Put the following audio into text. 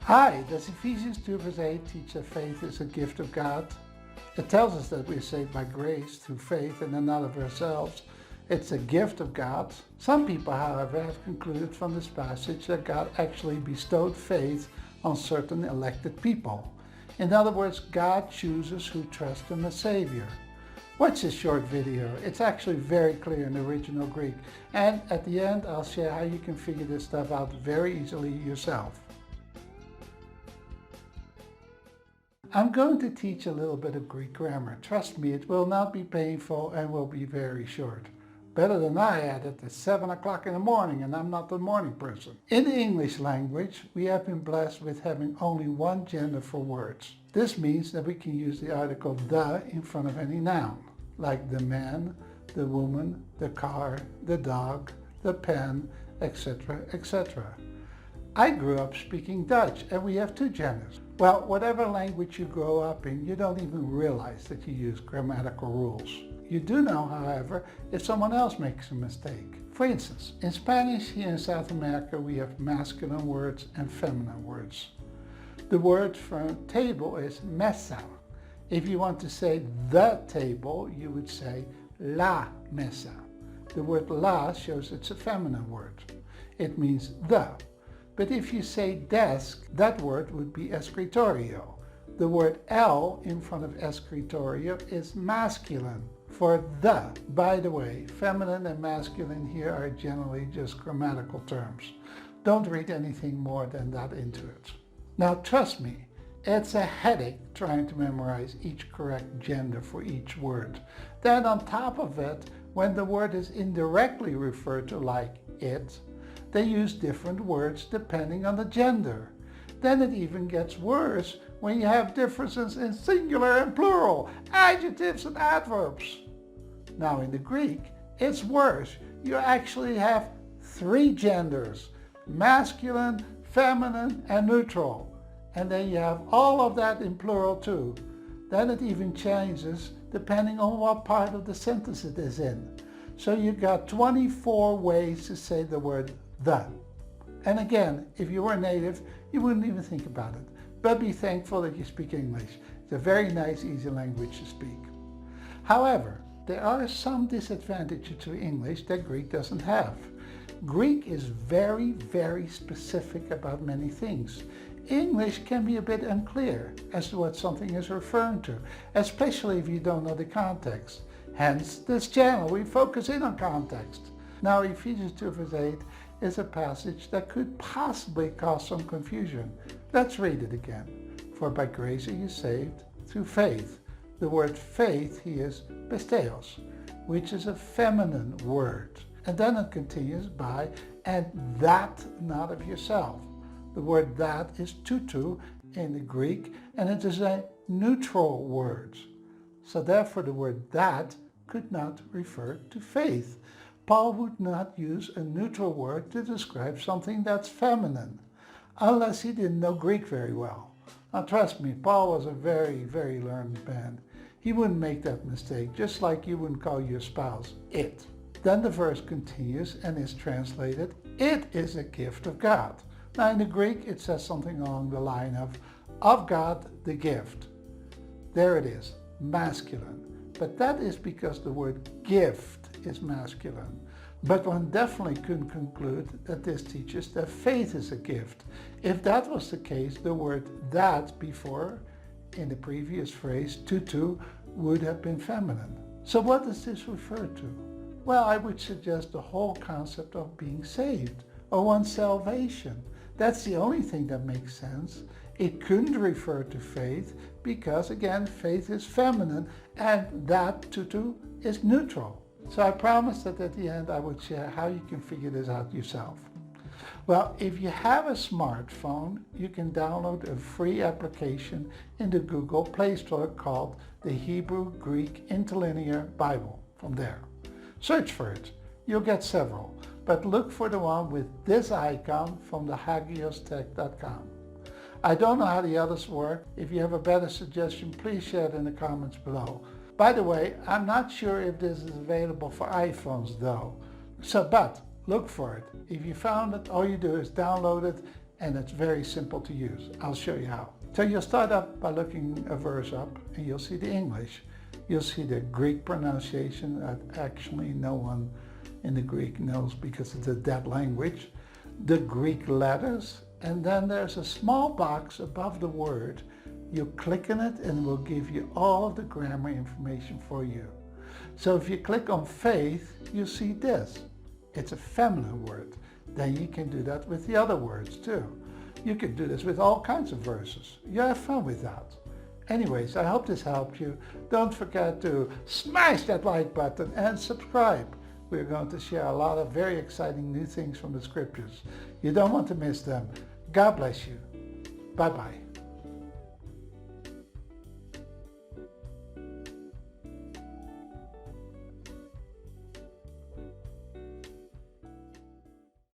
Hi, does Ephesians 2 verse 8 teach that faith is a gift of God? It tells us that we're saved by grace through faith and not of ourselves. It's a gift of God. Some people, however, have concluded from this passage that God actually bestowed faith on certain elected people. In other words, God chooses who trust Him as Savior. Watch this short video. It's actually very clear in the original Greek. And at the end, I'll share how you can figure this stuff out very easily yourself. I'm going to teach a little bit of Greek grammar. Trust me, it will not be painful and will be very short. Better than I had it at 7 o'clock in the morning, and I'm not the morning person. In the English language, we have been blessed with having only one gender for words. This means that we can use the article the in front of any noun, like the man, the woman, the car, the dog, the pen, etc., etc. I grew up speaking Dutch, and we have two genders. Well, whatever language you grow up in, you don't even realize that you use grammatical rules. You do know, however, if someone else makes a mistake. For instance, in Spanish here in South America, we have masculine words and feminine words. The word for table is mesa. If you want to say the table, you would say la mesa. The word la shows it's a feminine word. It means the. But if you say desk, that word would be escritorio. The word L in front of escritorio is masculine for the. By the way, feminine and masculine here are generally just grammatical terms. Don't read anything more than that into it. Now trust me, it's a headache trying to memorize each correct gender for each word. Then on top of it, when the word is indirectly referred to like it, they use different words depending on the gender. Then it even gets worse when you have differences in singular and plural, adjectives and adverbs. Now in the Greek, it's worse. You actually have three genders, masculine, feminine, and neutral. And then you have all of that in plural too. Then it even changes depending on what part of the sentence it is in. So you got 24 ways to say the word the. And again, if you were native, you wouldn't even think about it. But be thankful that you speak English. It's a very nice, easy language to speak. However, there are some disadvantages to English that Greek doesn't have. Greek is very, very specific about many things. English can be a bit unclear as to what something is referring to, especially if you don't know the context. Hence, this channel, we focus in on context. Now, Ephesians 2 verse 8 is a passage that could possibly cause some confusion. Let's read it again. For by grace are you saved through faith. The word faith here is pisteos, which is a feminine word. And then it continues by, and that not of yourself. The word that is tutu in the Greek, and it is a neutral word. So therefore the word that could not refer to faith. Paul would not use a neutral word to describe something that's feminine, unless he didn't know Greek very well. Now trust me, Paul was a very, very learned man. He wouldn't make that mistake, just like you wouldn't call your spouse it. Then the verse continues and is translated, it is a gift of God. Now in the Greek it says something along the line of God the gift. There it is, masculine. But that is because the word gift is masculine. But one definitely could conclude that this teaches that faith is a gift. If that was the case, the word that before, in the previous phrase, tutu, would have been feminine. So what does this refer to? Well, I would suggest the whole concept of being saved, or one's salvation. That's the only thing that makes sense. It couldn't refer to faith because, again, faith is feminine and that tutu is neutral. So I promised that at the end I would share how you can figure this out yourself. Well, if you have a smartphone, you can download a free application in the Google Play Store called the Hebrew-Greek Interlinear Bible from there. Search for it. You'll get several, but look for the one with this icon from the hagiostech.com. I don't know how the others work. If you have a better suggestion, please share it in the comments below. By the way, I'm not sure if this is available for iPhones though. But look for it. If you found it, all you do is download it and it's very simple to use. I'll show you how. So you'll start up by looking a verse up, and you'll see the English. You'll see the Greek pronunciation that actually no one in the Greek knows because it's a dead language. The Greek letters, and then there's a small box above the word. You click on it and it will give you all of the grammar information for you. So if you click on faith, you see this. It's a feminine word. Then you can do that with the other words too. You can do this with all kinds of verses. You have fun with that. Anyways, I hope this helped you. Don't forget to smash that like button and subscribe. We're going to share a lot of very exciting new things from the scriptures. You don't want to miss them. God bless you. Bye-bye.